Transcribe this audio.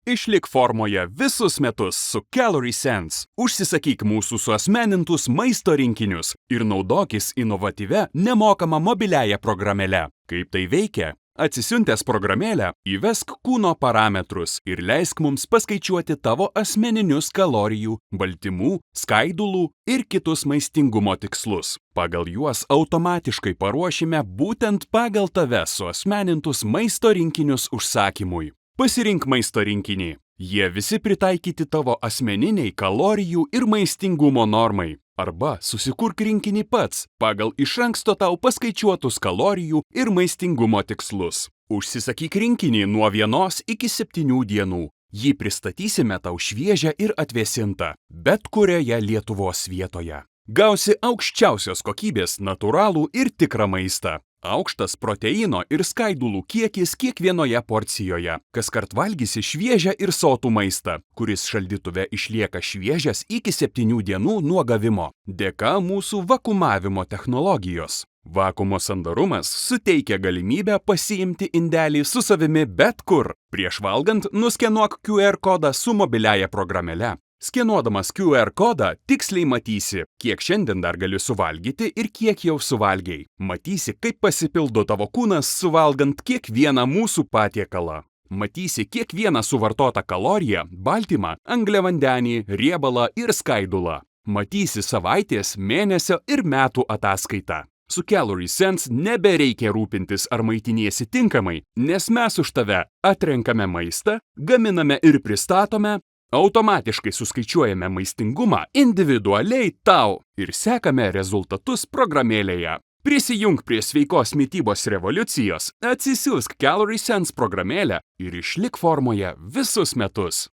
Išlik formoje visus metus su Calorie Sense. Užsisakyk mūsų suasmenintus maisto rinkinius ir naudokis inovatyvia nemokama mobiliaja programėle. Kaip tai veikia? Atsisiuntęs programėlę, įvesk kūno parametrus ir leisk mums paskaičiuoti tavo asmeninius kalorijų, baltymų, skaidulų ir kitus maistingumo tikslus. Pagal juos automatiškai paruošime būtent pagal tave suasmenintus maisto rinkinius užsakymui. Pasirink maisto rinkinį. Jie visi pritaikyti tavo asmeniniai kalorijų ir maistingumo normai. Arba susikurk rinkinį pats pagal iš anksto tau paskaičiuotus kalorijų ir maistingumo tikslus. Užsisakyk rinkinį nuo 1 iki 7 dienų. Jį pristatysime tau šviežią ir atvėsintą, bet kurioje Lietuvos vietoje. Gausi aukščiausios kokybės natūralų ir tikrą maistą. Aukštas proteino ir skaidulų kiekis kiekvienoje porcijoje. Kaskart valgysi šviežią ir sotų maistą, kuris šaldytuve išlieka šviežias iki 7 dienų nuo gavimo, dėka mūsų vakumavimo technologijos. Vakuumo sandarumas suteikia galimybę pasiimti indelį su savimi bet kur. Prieš valgant nuskenuok QR kodą su mobiliaja programėle. Skenuodamas QR kodą tiksliai matysi, kiek šiandien dar gali suvalgyti ir kiek jau suvalgiai. Matysi, kaip pasipildo tavo kūnas suvalgant kiekvieną mūsų patiekalą. Matysi kiekvieną suvartotą kaloriją, baltymą, angliavandenį, riebalą ir skaidulą. Matysi savaitės, mėnesio ir metų ataskaitą. Su Calorie Sense nebereikia rūpintis, ar maitiniesi tinkamai, nes mes už tave atrenkame maistą, gaminame ir pristatome, automatiškai suskaičiuojame maistingumą individualiai tau ir sekame rezultatus programėlėje. Prisijunk prie sveikos mitybos revoliucijos, atsisiųsk Calorie Sense programėlę ir išlik formoje visus metus.